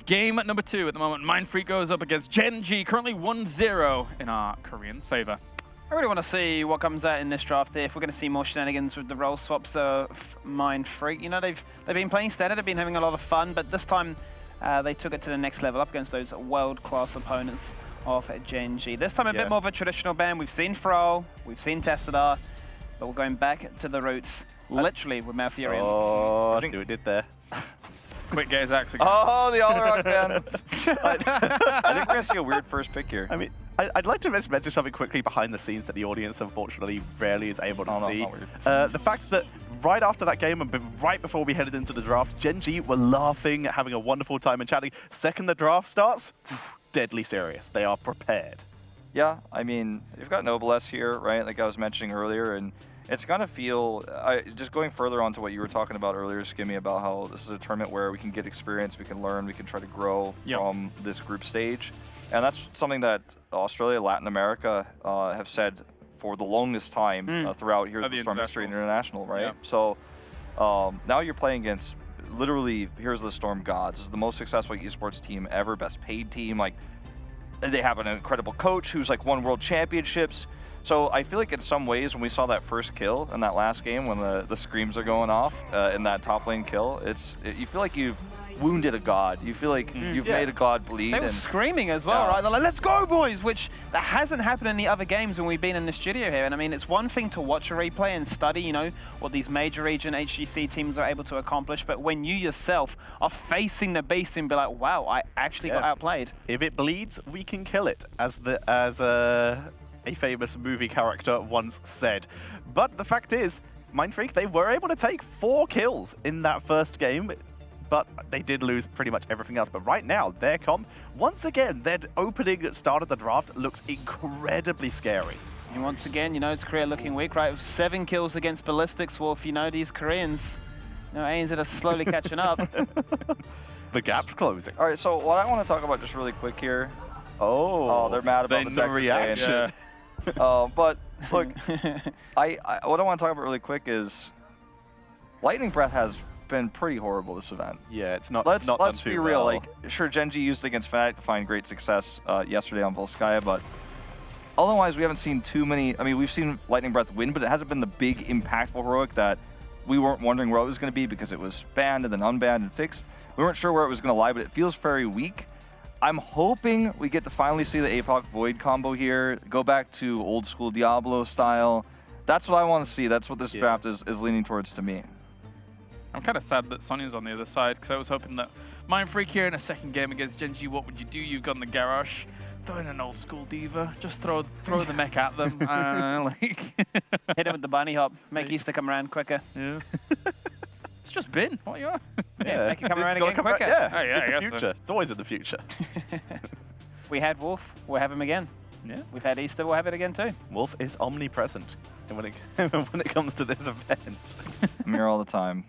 Game number 2 at the moment. Mindfreak goes up against Gen.G, currently 1-0 in our Koreans' favor. I really want to see what comes out in this draft here. If we're going to see more shenanigans with the role swaps of Mindfreak. You know, they've been playing standard, they've been having a lot of fun, but this time they took it to the next level up against those world-class opponents of Gen.G. This time a bit more of a traditional ban. We've seen Frol, we've seen Tessadar, but we're going back to the roots, literally with Malfurion. Oh, I think we did there. Quick gaze axe again. Oh, the All-Rock ban. I think we're going to see a weird first pick here. I mean, I'd like to mention something quickly behind the scenes that the audience unfortunately rarely is able to see. The fact that right after that game and right before we headed into the draft, Gen.G were laughing, having a wonderful time and chatting. Second the draft starts, deadly serious. They are prepared. Yeah, I mean, you've got Noblesse here, right, like I was mentioning earlier, and it's going to feel, just going further on to what you were talking about earlier, Skimmy, about how this is a tournament where we can get experience, we can learn, we can try to grow from this group stage. And that's something that Australia, Latin America have said for the longest time throughout here at the Storm History International, right? Yeah. So now you're playing against literally Heroes of the Storm gods. This is the most successful esports team ever, best paid team. Like, they have an incredible coach who's like won world championships. So I feel like in some ways when we saw that first kill in that last game, when the screams are going off in that top lane kill, you feel like you've wounded a god. You feel like you've made a god bleed. They were screaming as well, right? They're like, let's go, boys, which that hasn't happened in the other games when we've been in the studio here. And I mean, it's one thing to watch a replay and study, you know, what these major region HGC teams are able to accomplish. But when you yourself are facing the beast and be like, wow, I actually got outplayed. If it bleeds, we can kill it, as a famous movie character once said. But the fact is, Mindfreak, they were able to take 4 kills in that first game, but they did lose pretty much everything else. But right now, their comp, once again, their opening start of the draft looks incredibly scary. And once again, you know, it's Korea looking weak, right? 7 kills against Ballistics, Wolf. You know, these Koreans, you know, ANZ are slowly catching up. The gap's closing. All right, so what I want to talk about just really quick here. Oh, they're mad about the reaction. Yeah. But look, what I want to talk about really quick is Lightning Breath has been pretty horrible this event. Yeah, it's not. Let's be real. Like, sure, Gen.G used against Fnatic to find great success yesterday on Volskaya, but otherwise we haven't seen too many. I mean, we've seen Lightning Breath win, but it hasn't been the big impactful heroic that we weren't wondering where it was going to be because it was banned and then unbanned and fixed. We weren't sure where it was going to lie, but it feels very weak. I'm hoping we get to finally see the APOC Void combo here, go back to old school Diablo style. That's what I want to see. That's what this draft is leaning towards to me. I'm kind of sad that Sonya's on the other side, because I was hoping that Mindfreak here in a second game against Gen.G, what would you do? You've got in the garage, throw in an old school diva, just throw the mech at them. Hit him with the bunny hop, make Easter come around quicker. Yeah. It's just been. What you are? Yeah, make it come around again quicker. Yeah, oh, yeah, it's in the future. It's always in the future. We had Wolf, we'll have him again. Yeah. We've had Easter, we'll have it again too. Wolf is omnipresent when it comes to this event. I'm here all the time.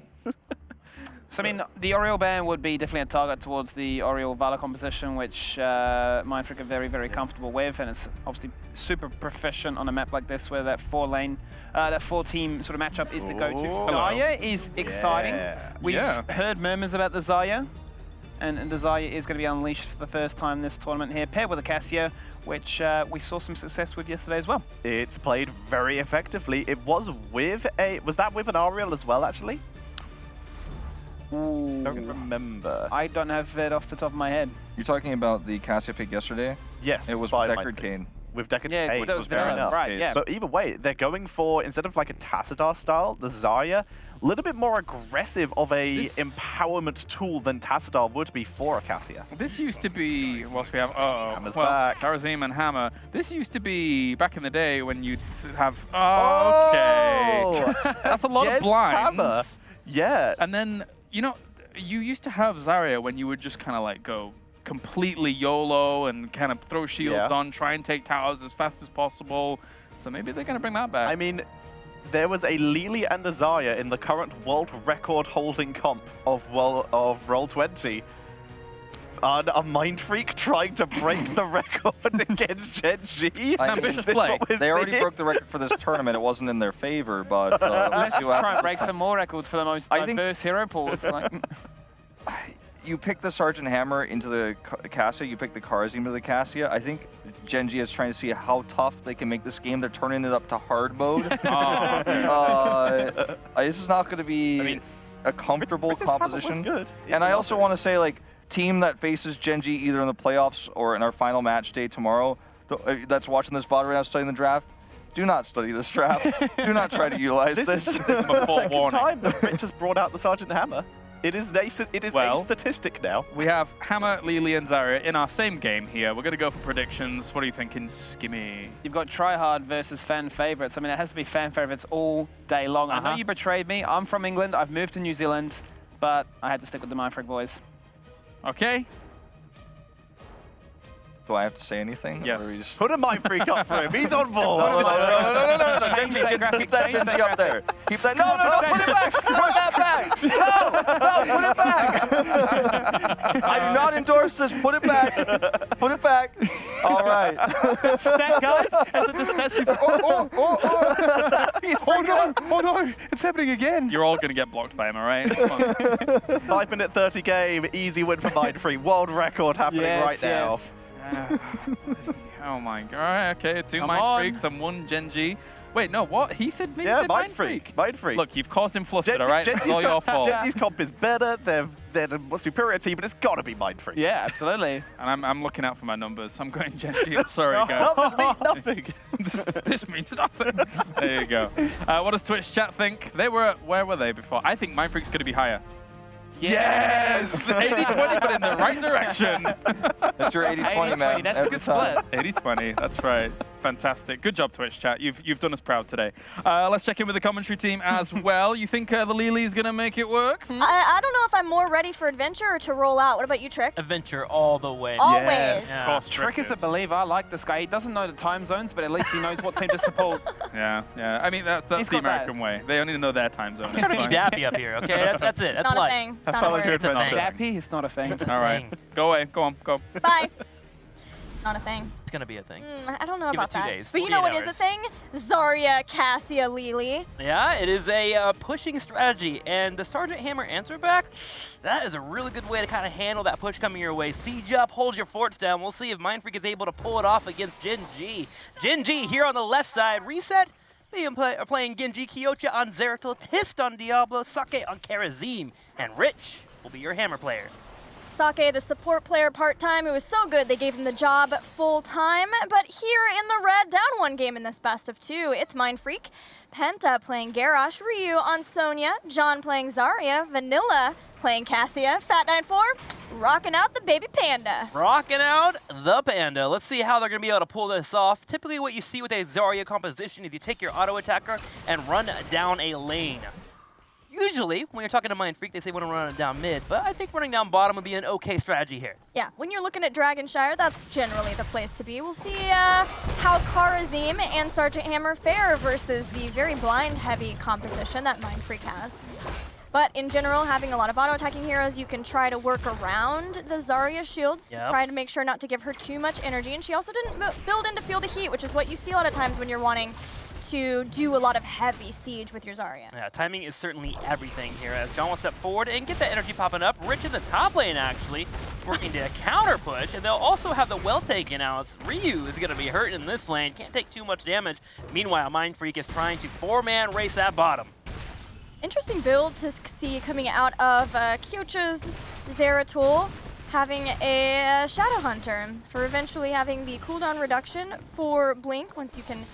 So, I mean, the Oriole ban would be definitely a target towards the Oriole Valor composition, which Mindfreak are very, very comfortable with, and it's obviously super proficient on a map like this where that 4-team sort of matchup is the go-to. Zarya is exciting. We've heard murmurs about the Zarya, and the Zarya is going to be unleashed for the first time this tournament here, paired with a Cassia, which we saw some success with yesterday as well. It's played very effectively. It was with was that with an Ariel as well, actually? Ooh. I don't remember. I don't have it off the top of my head. You're talking about the Cassia pick yesterday? Yes. It was with Deckard Cain. With Deckard Cain. Yeah, that was fair enough. Right, yeah. But either way, they're going for, instead of like a Tassadar style, the Zarya, a little bit more aggressive of a empowerment tool than Tassadar would be for a Cassia. This used to be, whilst we have, Hammer's back. Karazim and Hammer. This used to be back in the day when you'd have, okay. That's a lot of blinds. Hammer. Yeah. And then, you know, you used to have Zarya when you would just kind of like go completely YOLO and kind of throw shields on, try and take towers as fast as possible. So maybe they're going to bring that back. I mean, there was a Lili and a Zarya in the current world record holding comp of Roll20. And a Mindfreak trying to break the record against Gen.G. Ambitious play. They already broke the record for this tournament. It wasn't in their favor, but let's try and break some more records for the most diverse hero pools. Like. you pick the Sergeant Hammer into the Cassia, you pick the Karazim into the Cassia. I think Gen.G is trying to see how tough they can make this game. They're turning it up to hard mode. This is not going to be a comfortable composition. Good, and I also want to say, like, team that faces Gen.G either in the playoffs or in our final match day tomorrow, that's watching this VOD right now studying the draft, do not study this draft. Do not try to utilize this. This is the second time that Rich has brought out the Sergeant Hammer. It is a statistic now. We have Hammer, Lily, and Zarya in our same game here. We're going to go for predictions. What are you thinking, Skimmy? You've got tryhard versus fan favorites. I mean, it has to be fan favorites all day long. I know you betrayed me. I'm from England. I've moved to New Zealand, but I had to stick with the Mindfreak boys. Okay. Do I have to say anything? Yes. Or just... Put a Mindfreak up for him. He's on board. No. Gen.G, keep that Gen.G up there. Keep that. No, put it back. Put that back. No, put it back. I do not endorse this. Put it back. Put it back. All right. Stat, guys. Oh no, it's happening again. You're all going to get blocked by him, all right? 5-minute 30 game. Easy win for Mindfreak. World record happening right now. Oh my god. Okay, 2 Mindfreaks and 1 Gen.G. Wait, no, what? He said Mindfreak. Mindfreak. Look, you've caused him flustered, all right? It's all your fault. Gen.G's comp is better. They're the superior team, but it's got to be Mindfreak. Yeah, absolutely. And I'm looking out for my numbers. I'm going Gen.G. I'm sorry, guys. Numbers mean nothing. This means nothing. There you go. What does Twitch chat think? Where were they before? I think Mindfreak's going to be higher. Yes! 80-20, but in the right direction. That's your 80-20, man. That's a good split. 80-20, that's right. Fantastic. Good job, Twitch chat. You've done us proud today. Let's check in with the commentary team as well. You think the Lily's going to make it work? I don't know if I'm more ready for adventure or to roll out. What about you, Trick? Adventure all the way. Always. Yes. Of course, Trick is a believer. I like this guy. He doesn't know the time zones, but at least he knows what team to support. Yeah. I mean, that's the American way. They only know their time zone. He's trying to be dappy up here, okay? That's it. That's Not life. a thing. It's I not felt a like word. it's a Dappy? It's not a thing. All right. Go away. Go on. Go. Bye. It's not a thing. It's going to be a thing. I don't know Give it about 2 that. days, But you know 48 what is a hours. thing? Zarya, Cassia, Lily. Yeah, it is a pushing strategy, and the Sergeant Hammer answer back, that is a really good way to kind of handle that push coming your way. Siege up, hold your forts down. We'll see if Mindfreak is able to pull it off against Gen.G. Gen.G here on the left side, reset. They are playing Genji, Kyocha on Zeratul, Tist on Diablo, Sake on Karazim, and Rich will be your Hammer player. Sake, the support player part-time, who was so good they gave him the job full-time. But here in the red, down 1 game in this best of 2, it's Mindfreak. Penta playing Garrosh, Ryu on Sonya, John playing Zarya, Vanilla playing Cassia, Fat94 rocking out the baby panda. Rocking out the panda. Let's see how they're going to be able to pull this off. Typically what you see with a Zarya composition is you take your auto attacker and run down a lane. Usually, when you're talking to Mindfreak, they say want to run it down mid, but I think running down bottom would be an okay strategy here. Yeah, when you're looking at Dragonshire, that's generally the place to be. We'll see how Karazim and Sergeant Hammer fare versus the very blind-heavy composition that Mindfreak has. But in general, having a lot of auto-attacking heroes, you can try to work around the Zarya shields, try to make sure not to give her too much energy. And she also didn't build in to feel the heat, which is what you see a lot of times when you're wanting to do a lot of heavy siege with your Zarya. Yeah, timing is certainly everything here as John will step forward and get that energy popping up. Rich in the top lane, actually, working to counter push, and they'll also have the well taken out. Ryu is going to be hurt in this lane, can't take too much damage. Meanwhile, Mindfreak is trying to 4-man race that bottom. Interesting build to see coming out of Kyocha's Zeratul, having a Shadow Hunter for eventually having the cooldown reduction for Blink once you can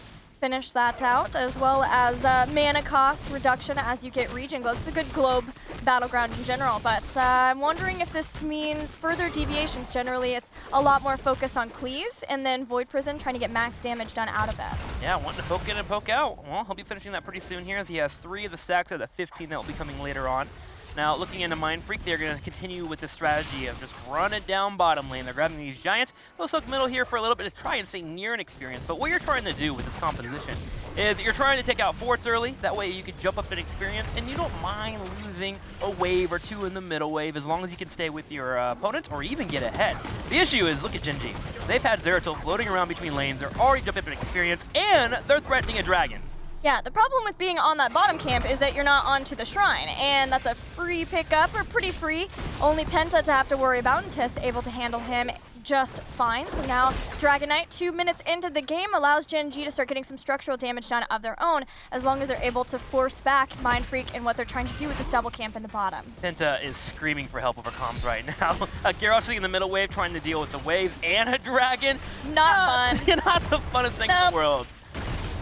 finish that out, as well as mana cost reduction as you get region globe. It's a good globe battleground in general, but I'm wondering if this means further deviations. Generally, it's a lot more focused on cleave and then Void Prison, trying to get max damage done out of that. Yeah, wanting to poke in and poke out. Well, he'll be finishing that pretty soon here as he has 3 of the stacks of the 15 that will be coming later on. Now, looking into Mindfreak, they're going to continue with the strategy of just run it down bottom lane. They're grabbing these giants. They'll soak middle here for a little bit to try and stay near an experience. But what you're trying to do with this composition is you're trying to take out forts early. That way you can jump up in experience, and you don't mind losing a wave or 2 in the middle wave as long as you can stay with your opponent or even get ahead. The issue is, look at Gen.G. They've had Zeratul floating around between lanes. They're already jumped up in experience, and they're threatening a dragon. Yeah, the problem with being on that bottom camp is that you're not onto the shrine, and that's a free pickup, or pretty free. Only Penta to have to worry about, and Tist able to handle him just fine. So now Dragon Knight, 2 minutes into the game, allows Gen.G to start getting some structural damage done of their own, as long as they're able to force back Mindfreak and what they're trying to do with this double camp in the bottom. Penta is screaming for help over comms right now. Gyros sitting in the middle wave trying to deal with the waves and a dragon. Not fun. Not the funnest thing in the world.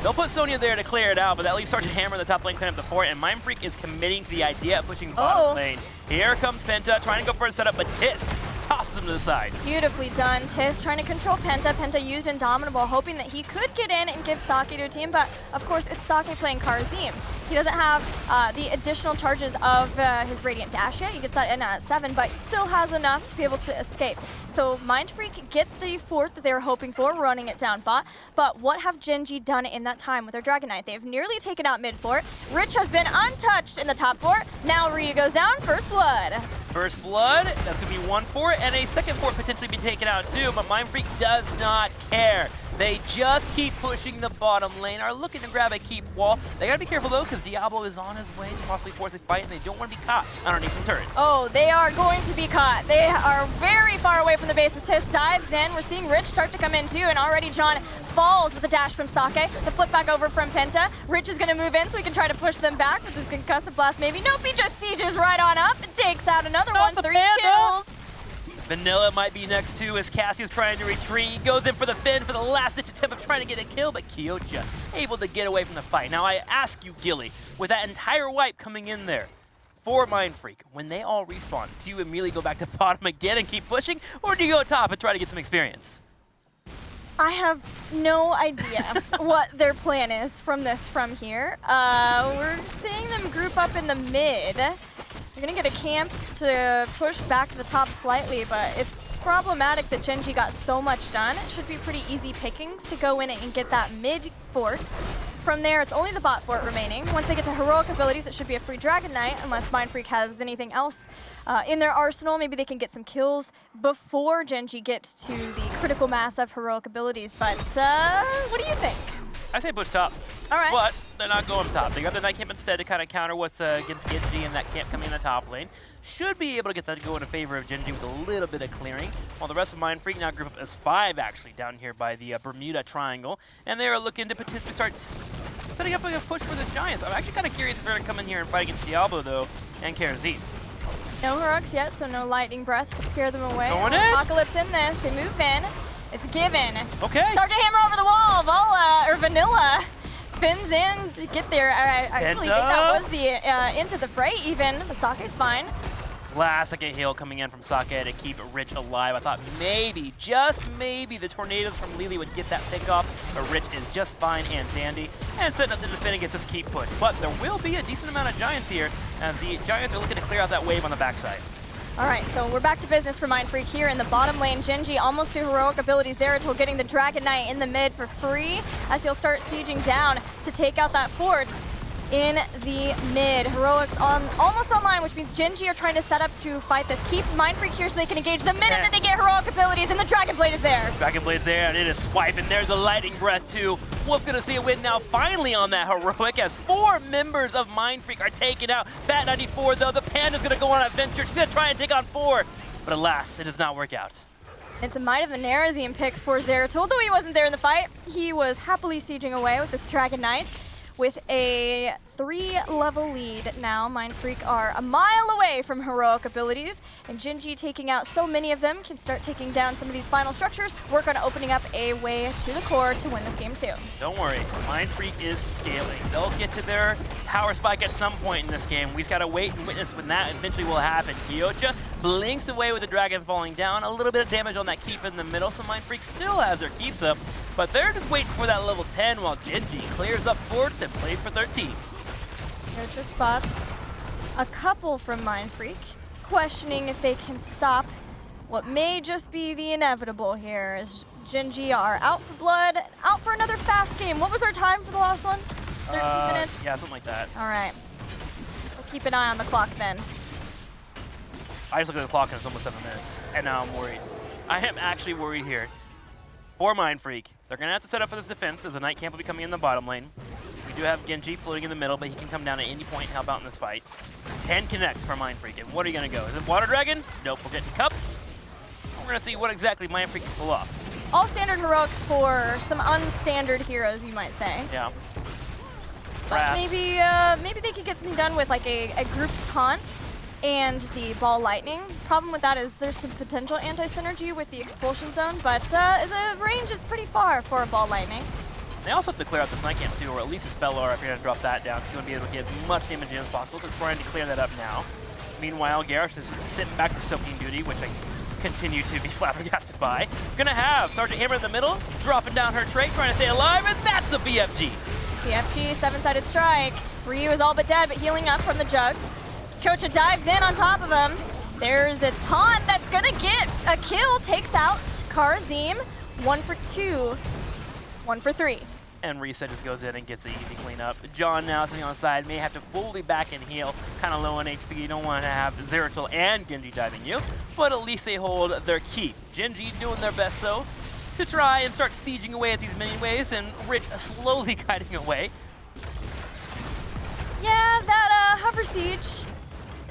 They'll put Sonya there to clear it out, but at least start to hammer the top lane, clean up the fort, and Mindfreak is committing to the idea of pushing bottom lane. Here comes Penta, trying to go for a setup, but Tist tosses him to the side. Beautifully done. Tist trying to control Penta. Penta used Indomitable, hoping that he could get in and give Sake to a team, but of course it's Sake playing Karazim. He doesn't have the additional charges of his Radiant Dash yet. He gets that in at 7, but he still has enough to be able to escape. So Mindfreak get the fort that they were hoping for, running it down bot. But what have Gen.G done in that time with their Dragon Knight? They've nearly taken out mid fort. Rich has been untouched in the top fort. Now Ryu goes down, first blood. First blood, that's going to be 1 fort, and a second fort potentially be taken out too, but Mindfreak does not care. They just keep pushing the bottom lane, are looking to grab a keep wall. They gotta be careful though, because Diablo is on his way to possibly force a fight, and they don't want to be caught underneath some turrets. Oh, they are going to be caught. They are very far away from the base. Tist dives in. We're seeing Rich start to come in too, and already John falls with a dash from Sake. The flip back over from Penta. Rich is going to move in so he can try to push them back with this concussive blast maybe. Nope, he just sieges right on up and takes out another one. 3 kills. Vanilla might be next too as Cassius trying to retreat. He goes in for the Finn for the last-ditch attempt of trying to get a kill, but Kyoja able to get away from the fight. Now I ask you, Gilly, with that entire wipe coming in there, for Mindfreak, when they all respawn, do you immediately go back to bottom again and keep pushing, or do you go top and try to get some experience? I have no idea what their plan is from here. We're seeing them group up in the mid. They're gonna get a camp to push back the top slightly, but it's problematic that Gen.G got so much done. It should be pretty easy pickings to go in and get that mid fort. From there, it's only the bot fort remaining. Once they get to heroic abilities, it should be a free Dragon Knight, unless Mindfreak has anything else in their arsenal. Maybe they can get some kills before Gen.G get to the critical mass of heroic abilities. But what do you think? I say push top. All right. But they're not going top. They got the Night Camp instead to kind of counter what's against Gen.G and that camp coming in the top lane. Should be able to get that to go in favor of Gen.G with a little bit of clearing. While the rest of Mindfreak now group up as 5 actually down here by the Bermuda Triangle. And they are looking to potentially start setting up a push for the Giants. I'm actually kind of curious if they're going to come in here and fight against Diablo though and Karazim. No heroics yet, so no lightning breath to scare them away. Going in. Apocalypse in this. They move in. It's given. Okay. Start to hammer over the wall. Vala, or Vanilla, fins in to get there. I really think that was the into the fray even. The Sake's fine. Last second heal coming in from Sake to keep Rich alive. I thought maybe, just maybe, the tornadoes from Lily would get that pick off, but Rich is just fine and dandy. And setting up the defending gets us keep push. But there will be a decent amount of Giants here, as the Giants are looking to clear out that wave on the backside. All right, so we're back to business for Mindfreak here in the bottom lane. Gen.G almost through heroic abilities. Zeratul getting the Dragon Knight in the mid for free, as he'll start sieging down to take out that fort in the mid. Heroics on almost online, which means Gen.G are trying to set up to fight this. Keep Mindfreak here so they can engage the minute that they get heroic abilities, and the Dragon Blade is there. Dragon Blade's there, and it is swipe, and there's a lightning breath too. Wolf gonna see a win now finally on that heroic, as 4 members of Mindfreak are taken out. Fat 94 though, the Panda's gonna go on an adventure. She's gonna try and take on 4, but alas, it does not work out. It's a Might of the Nerazim pick for Zeratul, though he wasn't there in the fight. He was happily sieging away with this Dragon Knight. With a 3-level lead now, Mindfreak are a mile away from heroic abilities, and Gen.G taking out so many of them can start taking down some of these final structures, work on opening up a way to the core to win this game too. Don't worry, Mindfreak is scaling. They'll get to their power spike at some point in this game. We just gotta wait and witness when that eventually will happen. Kyoja blinks away with the dragon falling down, a little bit of damage on that keep in the middle, so Mindfreak still has their keeps up, but they're just waiting for that level 10 while Gen.G clears up forts and plays for 13. Nurture spots a couple from Mindfreak, questioning if they can stop what may just be the inevitable here, as Gen.G are out for blood, out for another fast game. What was our time for the last one? 13 minutes? Yeah, something like that. All right. We'll keep an eye on the clock then. I just looked at the clock and it's almost 7 minutes, and now I'm worried. I am actually worried here. For Mindfreak, they're going to have to set up for this defense, as the Night Camp will be coming in the bottom lane. We do have Gen.G floating in the middle, but he can come down at any point and help out in this fight. 10 connects for Mindfreak. And what are you going to go? Is it Water Dragon? Nope, we're getting Cups. We're going to see what exactly Mindfreak can pull off. All standard heroics for some unstandard heroes, you might say. Yeah. But maybe they could get something done with like a group taunt and the ball lightning. Problem with that is there's some potential anti-synergy with the expulsion zone, but the range is pretty far for a ball lightning. They also have to clear out this Night Camp too, or at least a Spell Aura if you're going to drop that down. He's going to be able to get as much damage in as possible, so trying to clear that up now. Meanwhile, Garrosh is sitting back to soaking duty, which I continue to be flabbergasted by. Gonna have Sergeant Hammer in the middle, dropping down her trait, trying to stay alive, and that's a BFG. BFG, 7-sided strike. Ryu is all but dead, but healing up from the jug. Kyocha dives in on top of him. There's a taunt that's gonna get a kill, takes out Karazim. 1 for 2, 1 for 3. And Reset just goes in and gets the easy cleanup. John now sitting on the side may have to fully back and heal, kind of low on HP. You don't want to have Zeratul and Gen.G diving you, but at least they hold their keep. Gen.G doing their best though to try and start sieging away at these minion waves, and Rich slowly guiding away. Yeah, that hover siege.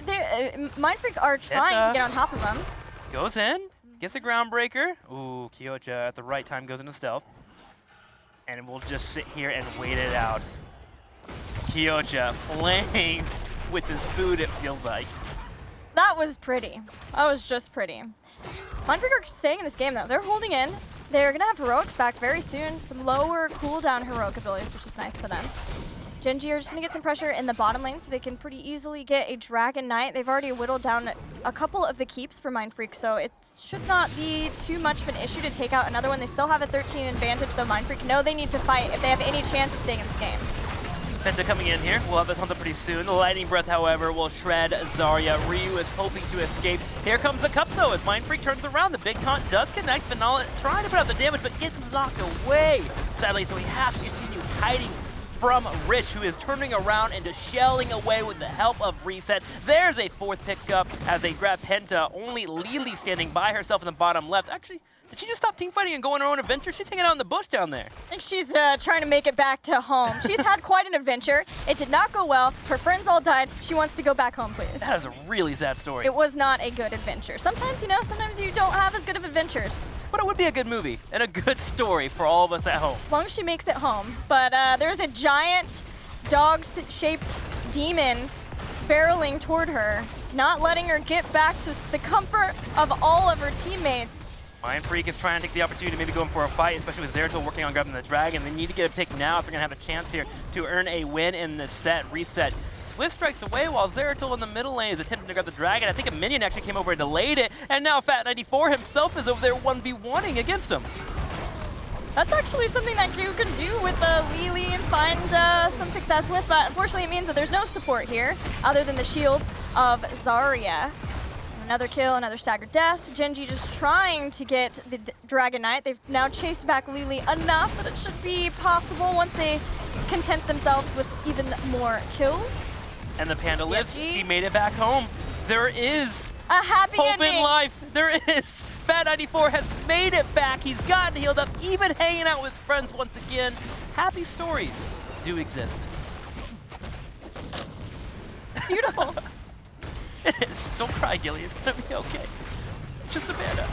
Mindfreak are trying to get on top of him. Goes in, gets a groundbreaker. Ooh, Kyocha at the right time goes into stealth. And we'll just sit here and wait it out. Kyocha playing with his food, it feels like. That was pretty. That was just pretty. Mindfreak are staying in this game, though. They're holding in. They're going to have heroics back very soon. Some lower cooldown heroic abilities, which is nice for them. Gen.G are just going to get some pressure in the bottom lane so they can pretty easily get a Dragon Knight. They've already whittled down a couple of the keeps for Mindfreak, so it should not be too much of an issue to take out another one. They still have a 13 advantage, though Mindfreak know they need to fight if they have any chance of staying in this game. Penta coming in here. We'll have this hunter pretty soon. The Lightning Breath, however, will shred Zarya. Ryu is hoping to escape. Here comes the Cup, though, as Mindfreak turns around. The big taunt does connect. Vanilla trying to put out the damage, but getting knocked away, sadly, so he has to continue hiding from Rich, who is turning around and just shelling away with the help of Reset. There's a fourth pickup as they grab Penta. Only Lily standing by herself in the bottom left. Actually, did she just stop teamfighting and go on her own adventure? She's hanging out in the bush down there. I think she's trying to make it back to home. She's had quite an adventure. It did not go well. Her friends all died. She wants to go back home, please. That is a really sad story. It was not a good adventure. Sometimes, you know, sometimes you don't have as good of adventures. But it would be a good movie and a good story for all of us at home. As long as she makes it home. But there's a giant dog-shaped demon barreling toward her, not letting her get back to the comfort of all of her teammates. Mindfreak is trying to take the opportunity to maybe go in for a fight, especially with Zeratul working on grabbing the dragon. They need to get a pick now if they're going to have a chance here to earn a win in this set. Reset. Swift strikes away while Zeratul in the middle lane is attempting to grab the dragon. I think a minion actually came over and delayed it, and now Fat94 himself is over there 1v1ing against him. That's actually something that you can do with Lily and find some success with, but unfortunately it means that there's no support here other than the shields of Zarya. Another kill, another staggered death. Gen.G just trying to get the Dragon Knight. They've now chased back Lily enough that it should be possible once they content themselves with even more kills. And the Panda lives. He made it back home. There is a happy hope ending. In life. There is. Fat94 has made it back. He's gotten healed up, even hanging out with his friends once again. Happy stories do exist. Beautiful. It is. Don't cry, Gilly. It's going to be okay. Just a bad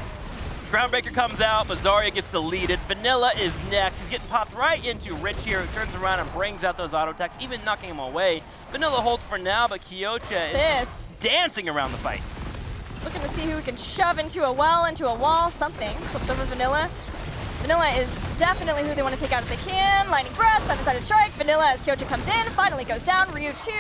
Groundbreaker comes out, but Zarya gets deleted. Vanilla is next. He's getting popped right into Rich here, who turns around and brings out those auto attacks, even knocking him away. Vanilla holds for now, but Kyocha is dancing around the fight. Looking to see who we can shove into a well, into a wall, something. Flips over Vanilla. Vanilla is definitely who they want to take out if they can. Lightning Breath, 7-sided strike. Vanilla as Kyocha comes in, finally goes down. Ryu 2,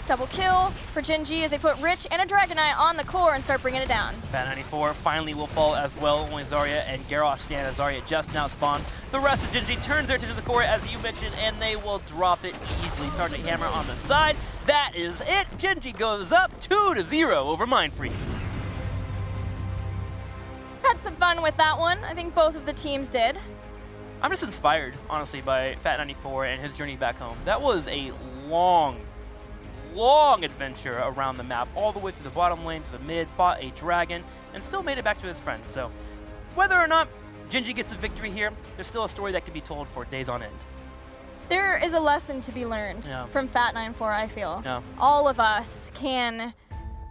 double kill for Gen.G as they put Rich and a Dragon Knight on the core and start bringing it down. Fat94 finally will fall as well. Only Zarya and Garrosh stand as Zarya just now spawns. The rest of Gen.G turns their attention to the core as you mentioned, and they will drop it easily. Sergeant Hammer on the side. That is it. Gen.G goes up 2-0 over Mindfreak. Had some fun with that one. I think both of the teams did. I'm just inspired, honestly, by Fat94 and his journey back home. That was a long, long adventure around the map, all the way through the bottom lane to the mid, fought a dragon, and still made it back to his friends. So whether or not Gen.G gets a victory here, there's still a story that can be told for days on end. There is a lesson to be learned from Fat94, I feel. Yeah. All of us can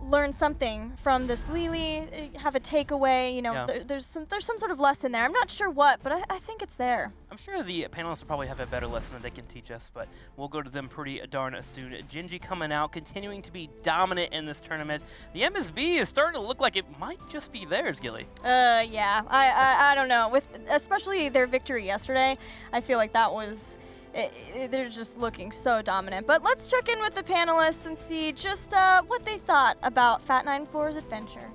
learn something from this Lily, have a takeaway, you know, there's some sort of lesson there. I'm not sure what, but I think it's there. I'm sure the panelists will probably have a better lesson that they can teach us, but we'll go to them pretty darn soon. Gen.G coming out, continuing to be dominant in this tournament. The MSB is starting to look like it might just be theirs, Gilly. Yeah, I don't know. With especially their victory yesterday, I feel like that was... they're just looking so dominant. But let's check in with the panelists and see just what they thought about Fat94's adventure.